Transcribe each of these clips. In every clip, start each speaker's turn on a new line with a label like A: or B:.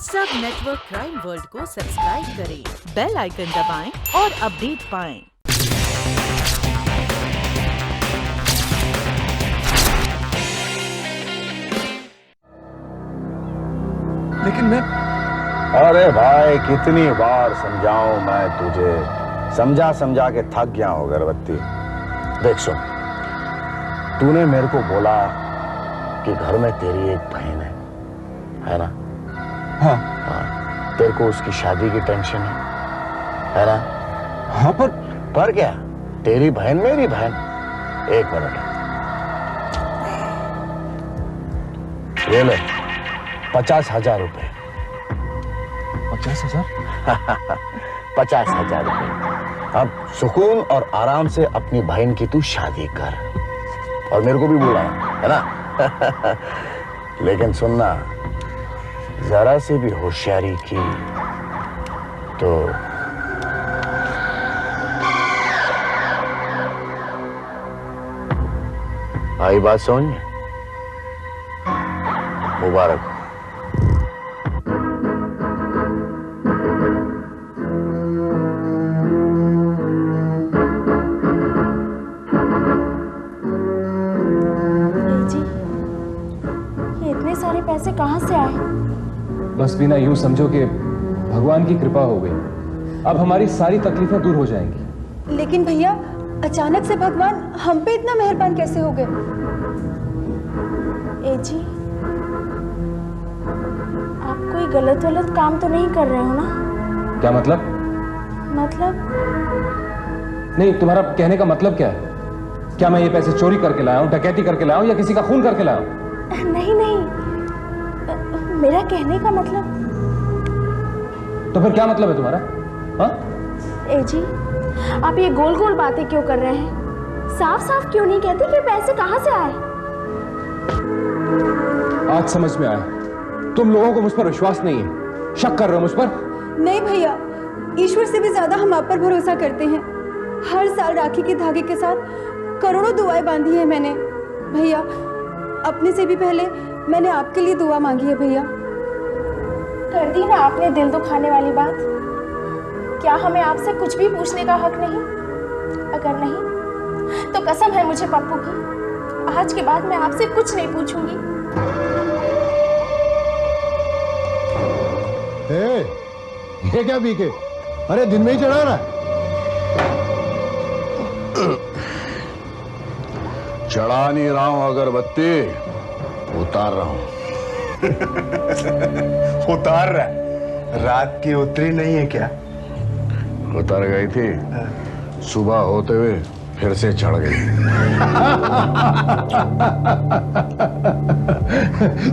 A: सब network crime world को subscribe करें, बेल आइकन दबाएं और अपडेट पाएं।
B: लेकिन मैं
C: अरे भाई कितनी बार समझाऊं मैं तुझे, समझा समझा के थक गया हूं अगरबत्ती। देख सुन, तूने मेरे को बोला कि घर में तेरी एक बहन है ना?
B: हाँ
C: तेरे को उसकी शादी की टेंशन है ना?
B: हाँ
C: पर क्या, तेरी बहन मेरी बहन। एक मिनट, ये ले 50,000 रुपए।
B: 50,000?
C: 50,000 रुपए। अब सुकून और आराम से अपनी बहन की तू शादी कर, और मेरे को भी बुला, है ना? लेकिन सुनना, जरा से भी होशियारी की तो आई बात समझ में? मुबारक हो।
D: जी, ये इतने सारे पैसे कहाँ से आए?
B: बस बिना यूं समझो कि भगवान की कृपा हो गई, अब हमारी सारी तकलीफें दूर हो जाएंगी।
E: लेकिन भैया, अचानक से भगवान हम पे इतना मेहरबान कैसे हो गए?
D: ए जी, आप कोई गलत काम तो नहीं कर रहे हो ना?
B: क्या मतलब? नहीं, तुम्हारा कहने का मतलब क्या है? क्या मैं ये पैसे चोरी करके लाया हूं, डकैती करके लाया हूं, या किसी का खून करके लाया हूं?
D: नहीं, मेरा कहने का मतलब।
B: तो फिर क्या मतलब है तुम्हारा? हाँ?
D: ए जी, आप ये गोल गोल बातें क्यों कर रहे हैं? साफ साफ क्यों नहीं कहते कि पैसे कहाँ से आए?
B: आज समझ में आया, तुम लोगों को मुझ पर विश्वास नहीं है, शक कर रहे हो मुझ पर।
E: नहीं भैया, ईश्वर से भी ज्यादा हम आप पर भरोसा करते हैं। हर साल राखी के धागे के साथ करोड़ों दुआएं बांधी है मैंने। भैया, अपने से भी पहले मैंने आपके लिए दुआ मांगी है। भैया,
D: कर दी ना आपने दिल दुखाने वाली बात। क्या हमें आपसे कुछ भी पूछने का हक नहीं? अगर नहीं तो कसम है मुझे पप्पू की, आज के बाद मैं आपसे कुछ नहीं पूछूंगी।
F: ये क्या बीके? अरे दिन में ही चढ़ा रहा है।
C: चढ़ा नहीं रहा हूं अगरबत्ती, उतार रहा हूं।
F: उतार रहा है? रात की उतरी नहीं है क्या?
C: उतर गई थी, सुबह होते हुए फिर से चढ़ गई।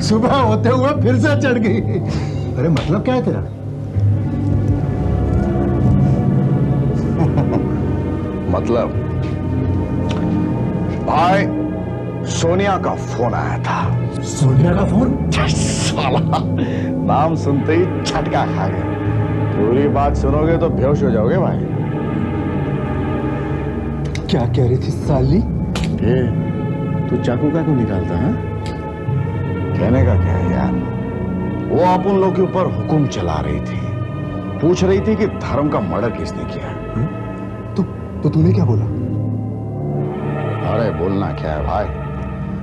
F: सुबह होते हुए फिर से चढ़ गई। अरे मतलब क्या है तेरा?
C: मतलब भाई, सोनिया का फोन आया था।
F: सोनिया का फोन?
C: साला, नाम सुनते ही झटका खा गए। पूरी बात सुनोगे तो बेहोश हो जाओगे भाई।
F: क्या कह रही थी साली?
C: ये तू चाकू का क्यों निकालता है? कहने का क्या है यार, वो अपन लोग के ऊपर हुक्म चला रही थी, पूछ रही थी कि धर्म का मर्डर किसने किया।
F: तो तूने क्या बोला?
C: अरे बोलना क्या है भाई,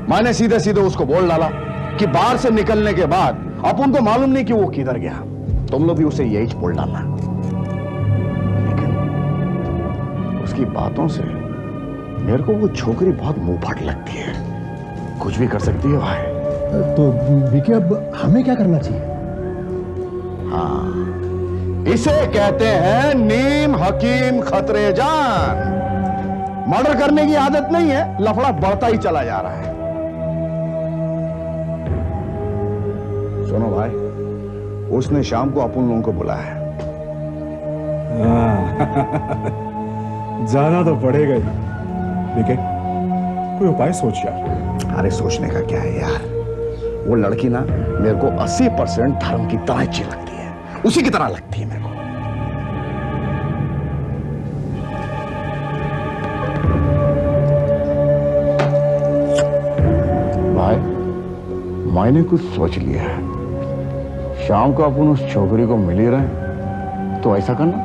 C: मैंने सीधे सीधे उसको बोल डाला कि बाहर से निकलने के बाद अपन को मालूम नहीं कि वो किधर गया, तुम लोग भी उसे यही बोल डालना। लेकिन उसकी बातों से मेरे को वो छोकरी बहुत मुंह फट लगती है, कुछ भी कर सकती है भाई।
F: तो बीके, अब हमें क्या करना चाहिए?
C: हाँ, इसे कहते हैं नीम हकीम खतरे जान। मर्डर करने की आदत नहीं है, लफड़ा बढ़ता ही चला जा रहा है। सुनो भाई, उसने शाम को अपन लोगों को बुलाया है।
F: जाना तो पड़ेगा ही। बीके, कोई उपाय सोच यार।
C: अरे सोचने का क्या है यार, वो लड़की ना मेरे को 80% धर्म की तरह अच्छी लगती है, उसी की तरह लगती है मेरे को। भाई, मैंने कुछ सोच लिया है। शाम को अपन उस छोकरी को मिल ही रहे, तो ऐसा करना,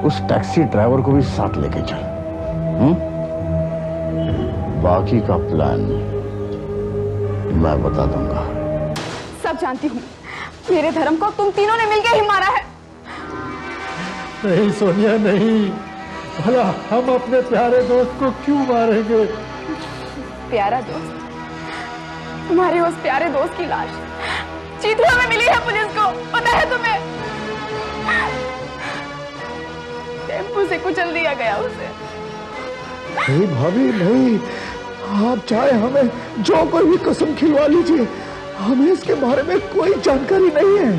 C: उस टैक्सी ड्राइवर को भी साथ लेके चल। बाकी का प्लान मैं बता दूंगा।
E: सब जानती हूँ, मेरे धर्म को तुम तीनों ने मिलकर ही मारा है।
G: नहीं सोनिया नहीं, भला हम अपने प्यारे दोस्त को क्यों मारेंगे?
E: प्यारा दोस्त? तुम्हारे उस प्यारे दोस्त की लाश चीथड़ा में मिली है पुलिस को, पता है तुम्हें? टेम्पो से कुचल दिया गया उसे।
G: नहीं भाभी नहीं, आप चाहे हमें जो कोई भी कसम खिलवा लीजिए, हमें इसके बारे में कोई जानकारी नहीं है।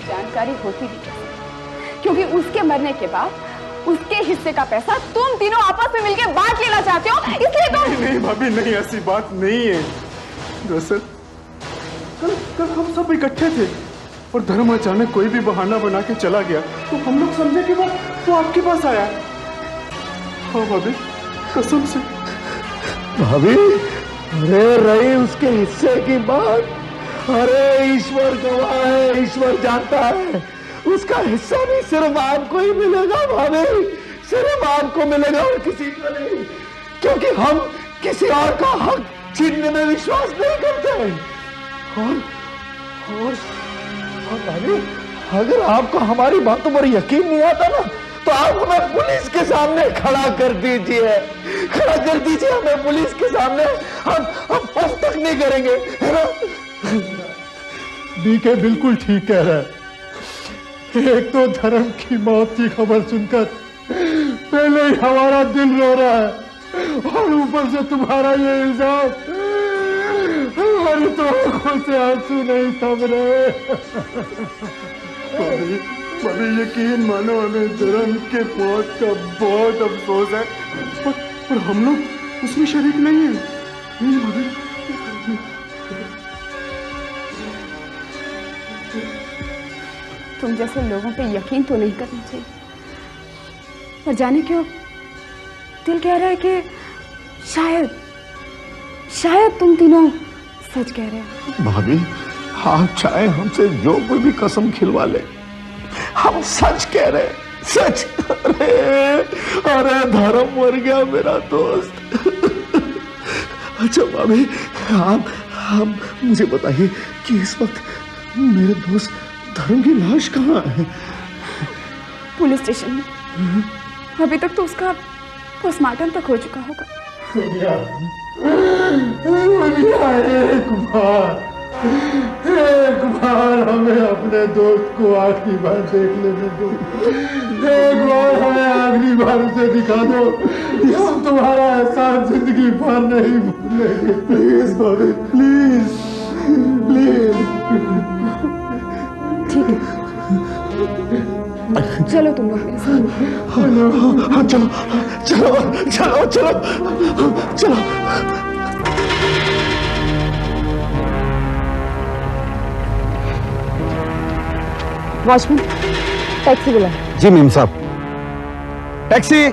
E: जानकारी होती भी कैसे? क्योंकि उसके मरने के बाद उसके हिस्से का पैसा तुम तीनों आपस में मिलकर बांट लेना चाहते हो, इसलिए तुम।
F: नहीं भाभी नहीं, ऐसी बात नहीं है। दरअसल कल हम सब इकट्ठे थे और धर्म अचानक कोई भी बहाना बना के चला गया, तो हम लोग समझे कि वो आपके पास आया। हाँ भाभी, कसम से।
G: भाभी, अरे रही उसके हिस्से की बात, अरे ईश्वर गवाह है, ईश्वर जानता है, उसका हिस्सा भी सिर्फ आपको ही मिलेगा भाभी, सिर्फ आपको मिलेगा और किसी को नहीं, क्योंकि हम किसी और का हक छीनने में विश्वास नहीं करते। और भाभी, अगर आपको हमारी बातों पर यकीन नहीं आता ना, तो आप हमें पुलिस के सामने खड़ा कर दीजिए, खड़ा कर दीजिए हमें पुलिस के सामने, हम अब तक नहीं करेंगे, है ना? बीके बिल्कुल ठीक कह रहा है। एक तो धर्म की मौत की खबर सुनकर पहले ही हमारा दिल रो रहा है, और ऊपर से तुम्हारा ये इल्जाम, हमारी तो आंखों से आंसू नहीं थम रहे।
F: भाभी यकीन मानो, हमें धर्म के मौत का बहुत अफसोस है, पर हम लोग उसमें शरीक नहीं है। नहीं भाभी,
E: तुम जैसे लोगों पे यकीन तो नहीं करना चाहिए, पर जाने क्यों दिल कह रहा है कि शायद तुम तीनों सच कह रहे हो।
G: भाभी, आप चाहे हमसे जो कोई भी कसम खिलवा ले, हम सच कह रहे हैं, सच। अरे धर्म मर गया मेरा दोस्त। अच्छा भाभी, आप मुझे बताइए कि इस वक्त मेरे दोस्त धर्म की लाश कहाँ है?
E: पुलिस स्टेशन में। अभी तक तो उसका पोस्टमार्टम तक हो चुका होगा।
G: एक बार हमें अपने दोस्त को आखिरी बार देख लेने दो, एक बार हमें आखिरी बार उसे दिखा दो, हम तुम्हारा एहसान जिंदगी भर नहीं भूलेंगे। प्लीज भाभी, प्लीज प्लीज।
E: ठीक है, चलो तुम लोग मेरे साथ।
G: हाँ चलो चलो चलो चलो चलो।
E: वॉचमैन, टैक्सी बुला।
C: जी मेम साहब। टैक्सी।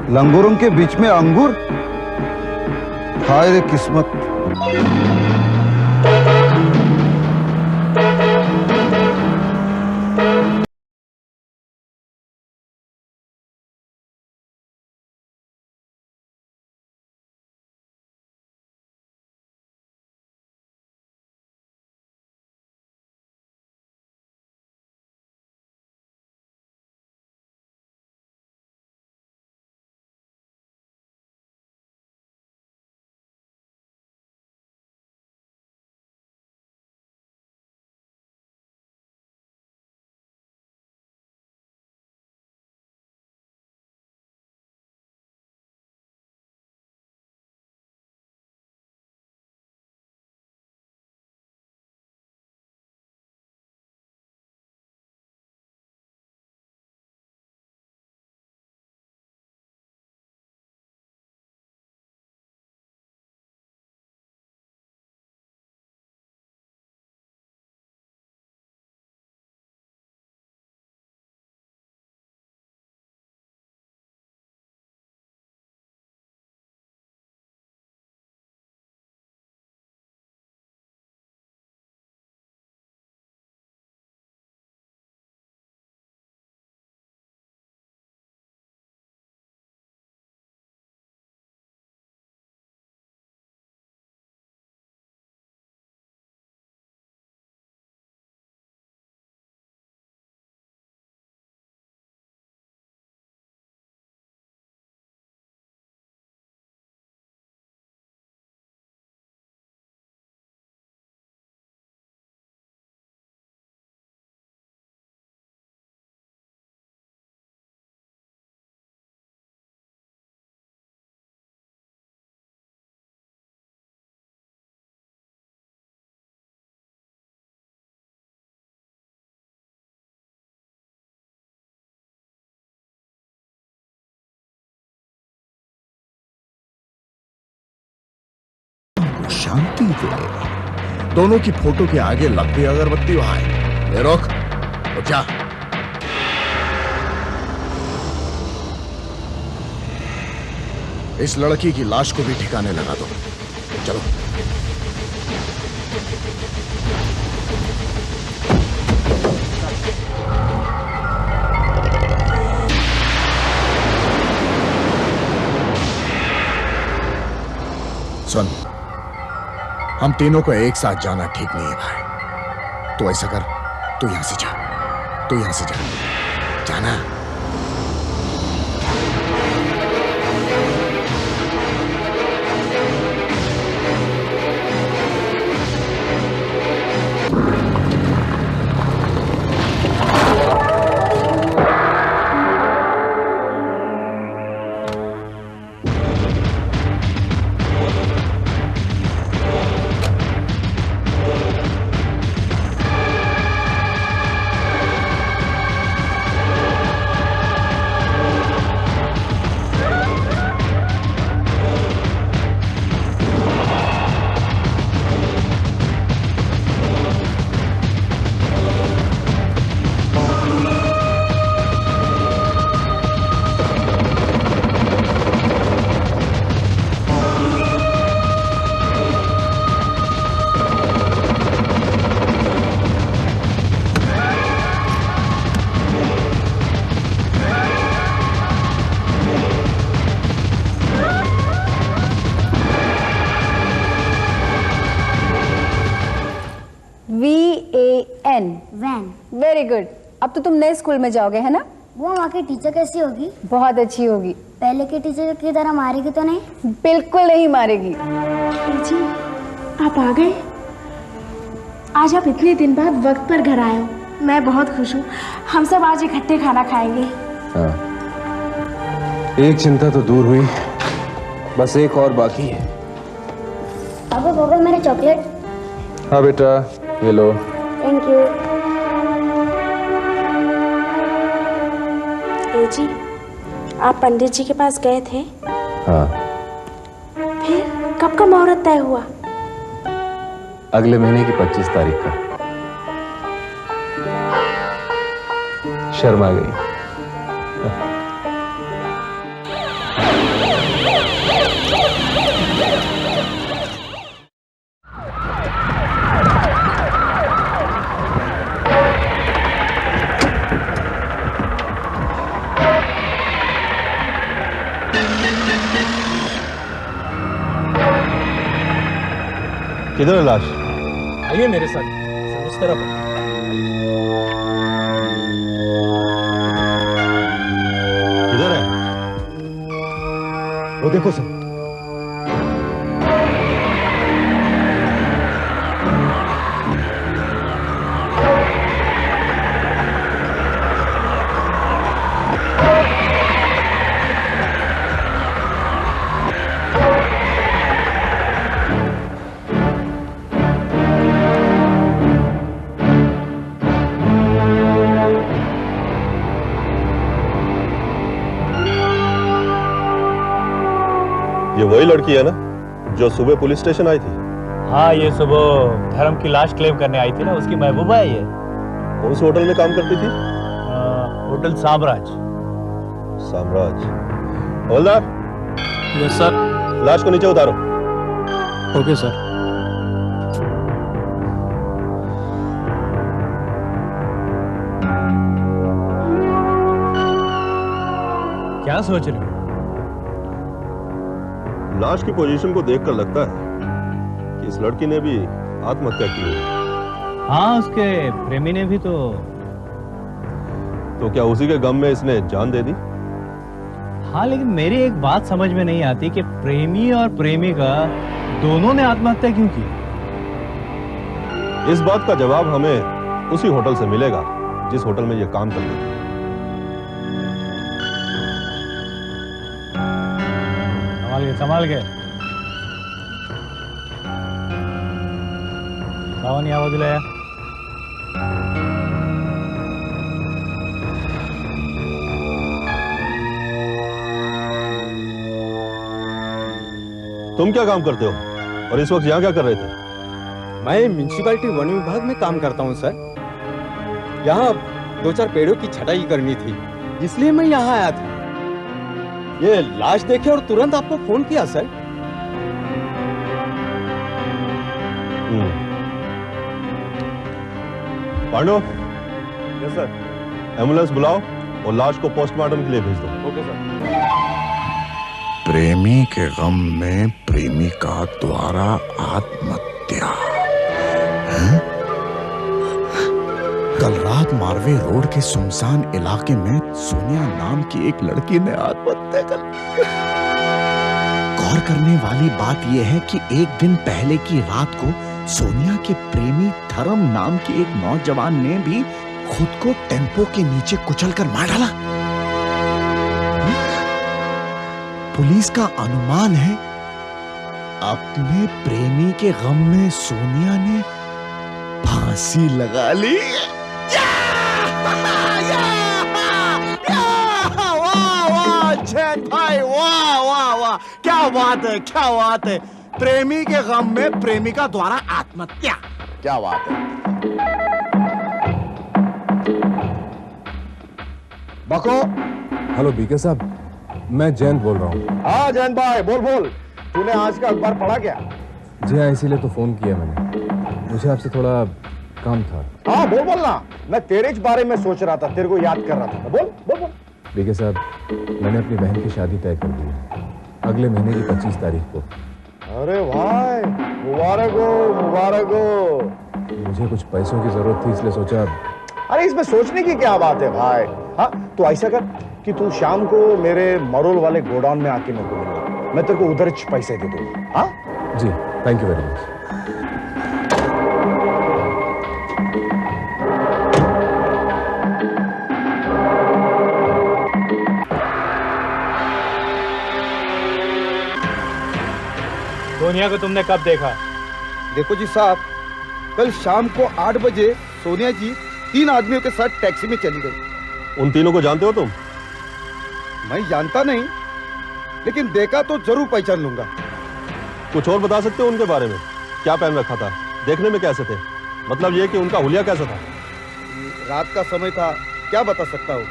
C: लंगूरों के बीच में अंगूर, हाय रे किस्मत।
G: शांति दे। दोनों की फोटो के आगे लग गई अगरबत्ती भाई। ले रोक, उठ जा। इस लड़की की लाश को भी ठिकाने लगा दो। चलो। सुन, हम तीनों को एक साथ जाना ठीक नहीं है भाई। तो ऐसा कर, तू यहां से जा, तू यहां से जा, जाना।
E: VAN।
H: वैन।
E: Very good. अब तो तुम नए स्कूल में जाओगे, है ना?
H: वो वहाँ की टीचर कैसी होगी?
E: बहुत अच्छी होगी।
H: पहले के टीचर की तरह मारेगी तो नहीं?
E: बिल्कुल नहीं मारेगी।
D: जी, आप आ गए। आज आप इतने दिन बाद वक्त पर घर आए हो, मैं बहुत खुश हूँ। हम सब आज इकट्ठे खाना खाएंगे।
B: हाँ, एक चिंता तो दूर हुई, बस एक और बाकी है।
H: पापा पापा मेरे चॉकलेट।
B: हाँ बेटा, ये लो।
H: Thank you.
D: जी, आप पंडित जी के पास गए थे?
B: हाँ।
D: फिर कब का मुहूर्त तय हुआ?
B: अगले महीने की 25 तारीख का। शर्म आ गई।
C: किधर है लाश?
B: आइए मेरे साथ, उस तरफ।
C: किधर है?
B: वो देखो सर।
I: ये वही लड़की है ना जो सुबह पुलिस स्टेशन आई थी?
J: हाँ, ये सुबह धर्म की लाश क्लेम करने आई थी ना, उसकी महबूबा है ये।
I: कौन से होटल में काम करती थी?
J: होटल साम्राज।
I: साम्राज। हवलदार।
J: Yes sir.
I: लाश को नीचे उतारो।
J: Okay sir. क्या सोच रहे हो?
I: लाश की पोजीशन को देखकर लगता है कि इस लड़की ने भी आत्महत्या की है।
J: हाँ, उसके प्रेमी ने भी तो
I: क्या उसी के गम में इसने जान दे दी?
J: हाँ, लेकिन मेरी एक बात समझ में नहीं आती कि प्रेमी और प्रेमिका दोनों ने आत्महत्या क्यों की?
I: इस बात का जवाब हमें उसी होटल से मिलेगा जिस होटल में ये काम करती थी।
J: संभाल के सावन या बाजूला या.
I: तुम क्या काम करते हो? और इस वक्त यहाँ क्या कर रहे थे?
K: मैं म्यूनिसिपैलिटी वन विभाग में काम करता हूँ सर। यहाँ 2-4 पेड़ों की छटाई करनी थी, इसलिए मैं यहाँ आया था। ये लाश देखे और तुरंत आपको फोन किया sir.
I: Pando,
K: yes sir.
I: Ambulance बुलाओ और लाश को पोस्टमार्टम के लिए भेज दो।
K: Okay sir.
G: प्रेमी के गम में प्रेमिका द्वारा आत्महत्या। हैं? कल रात मारवे रोड के सुनसान इलाके में सोनिया नाम की एक लड़की ने आत्महत्या कर ली। गौर करने वाली बात यह है कि एक दिन पहले की रात को सोनिया के प्रेमी धर्म नाम के एक नौजवान ने भी खुद को टेम्पो के नीचे कुचलकर मार डाला। पुलिस का अनुमान है अपने प्रेमी के गम में सोनिया ने फांसी लगा ली। वाह वाह जैन भाई, वाह वाह वाह, क्या बात है, क्या बात है। प्रेमी के गम में प्रेमिका द्वारा आत्महत्या, क्या बात है।
B: बको। हेलो बीके साहब, मैं जयंत बोल रहा हूँ।
C: हाँ जयंत भाई, बोल बोल। तूने आज का अखबार पढ़ा क्या?
B: जी हाँ, इसीलिए तो फोन किया मैंने। मुझे आपसे थोड़ा काम था।
C: हाँ बोल बोल ना, मैं तेरे बारे में सोच रहा था, तेरे को याद कर रहा था। बोल बोल बोल।
B: बीके साहब, मैंने अपनी बहन की शादी तय कर दी है अगले महीने की 25 तारीख को।
C: अरे भाई, मुबारक हो, मुबारक हो।
B: मुझे कुछ पैसों की जरूरत थी, इसलिए सोचा।
C: अरे इसमें सोचने की क्या बात है भाई। हाँ तो ऐसा कर कि तू शाम को मेरे मरोल वाले गोडाउन में आके मेरे को मिलना, मैं तेरे को उधर पैसे दे दूंगा। हाँ
B: जी, thank you very much.
J: Sonia को तुमने कब देखा?
K: देखो जी साहब, कल शाम को 8 बजे सोनिया जी 3 आदमियों के साथ टैक्सी में चली गई।
I: उन तीनों को जानते हो तुम?
K: मैं जानता नहीं, लेकिन देखा तो जरूर पहचान लूंगा।
I: कुछ और बता सकते हो उनके बारे में? क्या पहन रखा था, देखने में कैसे थे, मतलब ये कि उनका हुलिया कैसा था?
K: रात का समय था, क्या बता सकता हूँ,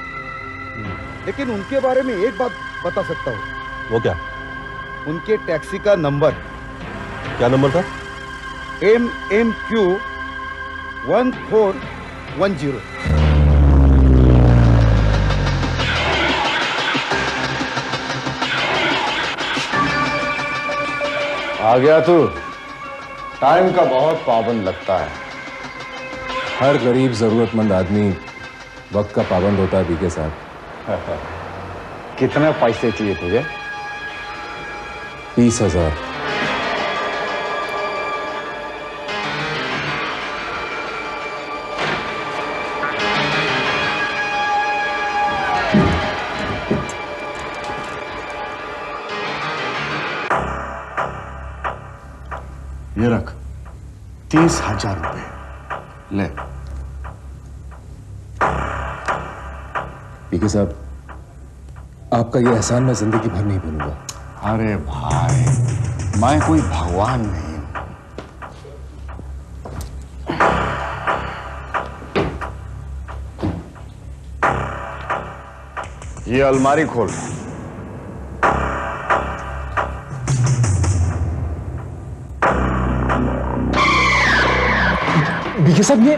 K: लेकिन उनके बारे में एक बात बता सकता हूँ।
I: वो क्या?
K: उनके टैक्सी का नंबर।
I: क्या नंबर था?
K: MMQ 1410।
C: आ गया तू। टाइम का बहुत पाबंद लगता है।
B: हर गरीब जरूरतमंद आदमी वक्त का पाबंद होता है बीके साहब।
C: कितने पैसे चाहिए तुझे?
B: 30,000।
G: ये रख 30,000 रुपए ले।
B: बीके साहब, आपका ये एहसान मैं जिंदगी भर नहीं भूलूंगा।
G: अरे भाई, मैं कोई भगवान नहीं हूं।
C: ये अलमारी खोल।
B: बीके साहब, ये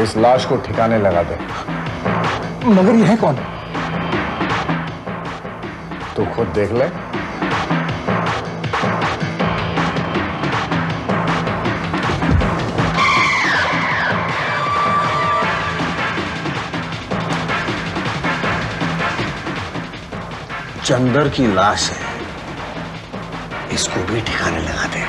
C: इस लाश को ठिकाने लगा दे।
B: मगर ये है कौन?
C: तू खुद देख ले।
G: चंदर की लाश है, इसको भी ठिकाने लगा दे।